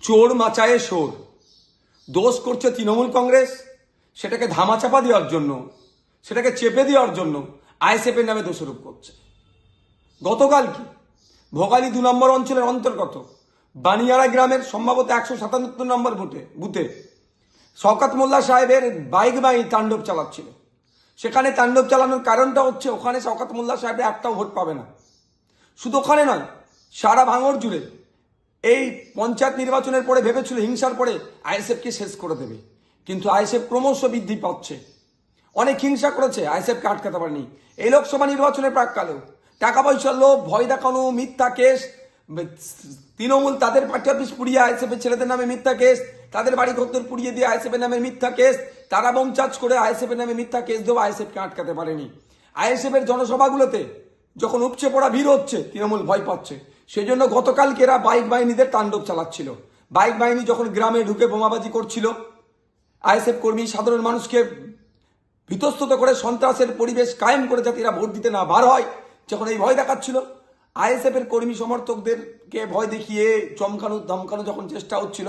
চোর মাচায়ে শোর। দোষ করছে তৃণমূল কংগ্রেস, সেটাকে ধামাচাপা দেওয়ার জন্য, সেটাকে চেপে দেওয়ার জন্য আইএসএফ এর নামে দোষারোপ করছে। গতকাল কি ভোগালী 2 নম্বর অঞ্চলের অন্তর্গত বানিয়ারা গ্রামের সম্ভবত 177 নম্বর বুথে শওকত মোল্লা সাহেবের বাইক বাহিনী তাণ্ডব চালাচ্ছিল। সেখানে তাণ্ডব চালানোর কারণটা হচ্ছে ওখানে শওকত মোল্লা সাহেবের একটাও ভোট পাবে না। শুধু ওখানে নয়, সারা ভাঙড় জুড়ে এই পঞ্চায়েত নির্বাচনের পরে ভেবেছিল হিংসার পরে আইএসএফকে শেষ করে দেবে, কিন্তু আইএসএফ ক্রমশ বৃদ্ধি পাচ্ছে। অনেক হিংসা করেছে, আইএসএফকে আটকাতে পারেনি। এই লোকসভা নির্বাচনের প্রাককালেও টাকা পয়সার লোভ, ভয় দেখানো, মিথ্যা কেস, তৃণমূল তাদের পার্টি অফিস পুড়িয়ে আইএসএফের ছেলেদের নামে মিথ্যা কেস, তাদের বাড়ি ঘর পুড়িয়ে দিয়ে আইএসএফের নামে মিথ্যা কেস, তারা বংচাজ করে আইএসএফের নামে মিথ্যা কেস দেবো, আইএসএফকে আটকাতে পারেনি। আইএসএফের জনসভাগুলোতে যখন উপচে পড়া ভিড় হচ্ছে, তৃণমূল ভয় পাচ্ছে। সেই জন্য গতকালকে এরা বাইক বাহিনীদের তাণ্ডব চালাচ্ছিল। বাইক বাহিনী যখন গ্রামে ঢুকে বোমাবাজি করছিল, আইএসএফ কর্মী সাধারণ মানুষকে বিতস্তত করে সন্ত্রাসের পরিবেশ কায়েম করে যাতে এরা ভোট দিতে না বার হয়, যখন এই ভয় দেখাচ্ছিল, আইএসএফ এর কর্মী সমর্থকদেরকে ভয় দেখিয়ে চমকানো ধমকানো যখন চেষ্টা হচ্ছিল,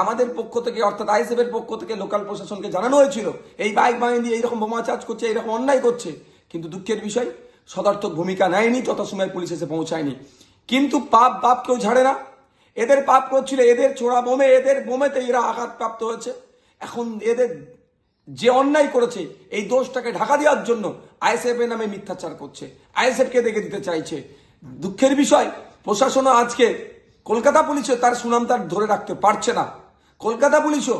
আমাদের পক্ষ থেকে অর্থাৎ আইএসএফ এর পক্ষ থেকে লোকাল প্রশাসনকে জানানো হয়েছিল এই বাইক বাহিনী এইরকম বোমা চার্জ করছে, এইরকম অন্যায় করছে। কিন্তু দুঃখের বিষয়, সদার্থক ভূমিকা নেয়নি, যথাসময়ে পুলিশ এসে পৌঁছায়নি। কিন্তু পাপ কেউ ঝাড়ে না। এদের পাপ করছিল, এদের ছোড়া বোমে, এদের বোমেতে এরা আঘাতপ্রাপ্ত হয়েছে। এখন এদের যে অন্যায় করেছে এই দোষটাকে ঢাকা দেওয়ার জন্য আইএসএফ এর নামে মিথ্যাচার করছে, আইএসএফ কে দেখে দিতে চাইছে। দুঃখের বিষয়, প্রশাসনও আজকে কলকাতা পুলিশও তার সুনাম তার ধরে রাখতে পারছে না। কলকাতা পুলিশও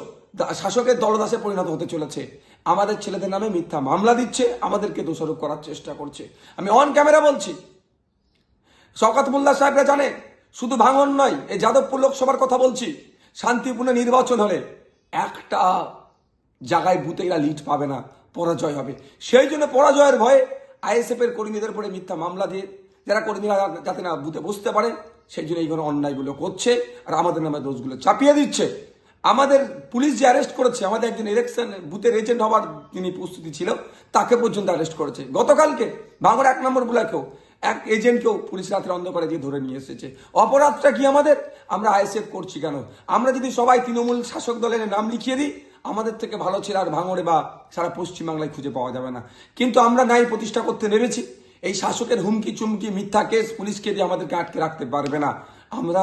শাসকের দলদাসে পরিণত হতে চলেছে। আমাদের ছেলেদের নামে মিথ্যা মামলা দিচ্ছে, আমাদেরকে দোষারোপ করার চেষ্টা করছে। আমি অন ক্যামেরা বলছি, শওকত মোল্লা সাহেবরা জানে শুধু ভাঙন নয়, এই যাদবপুর লোকসভার কথা বলছি, শান্তিপূর্ণ নির্বাচন হলে একটা জায়গায় বুথে এরা লিড পাবে না, পরাজয় হবে। সেই জন্য পরাজয়ের ভয়ে আইএসএফ এর কর্মীদের উপরে মিথ্যা মামলা দিয়ে যারা কর্মীরা যাতে না বুথে বসতে পারে, সেই জন্য এইগুলো অন্যায়গুলো করছে আর আমাদের নামে দোষগুলো চাপিয়ে দিচ্ছে। আমাদের পুলিশ যে অ্যারেস্ট করেছে, আমাদের একজন ইলেকশন বুথের এজেন্ট হওয়ার যিনি প্রস্তুতি ছিল, তাকে পর্যন্ত অ্যারেস্ট করেছে। গতকালকে ভাঙড় 1 নম্বর ব্লকেও এক এজেন্টকেও পুলিশ রাতের অন্ধকারে দিয়ে ধরে নিয়ে এসেছে। অপরাধটা কি আমাদের? আমরা আইএসএফ করছি কেন? আমরা যদি সবাই তৃণমূল শাসক দলের নাম লিখিয়ে দিই, আমাদের থেকে ভালো ছেলে আর ভাঙড়ে বা সারা পশ্চিমবাংলায় খুঁজে পাওয়া যাবে না। কিন্তু আমরা ন্যায় প্রতিষ্ঠা করতে নেমেছি। এই শাসকের হুমকি চুমকি মিথ্যা কেস পুলিশকে দিয়ে আমাদেরকে আটকে রাখতে পারবে না। আমরা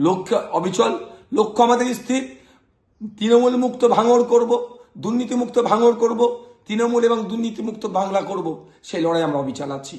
লক্ষ্য অবিচল, লক্ষ্য আমাদের স্থির। তৃণমূল মুক্ত ভাঙড় করব, দুর্নীতিমুক্ত ভাঙড় করব, তৃণমূল এবং দুর্নীতিমুক্ত বাংলা করব, সেই লড়াই আমরা অবিচল আছি।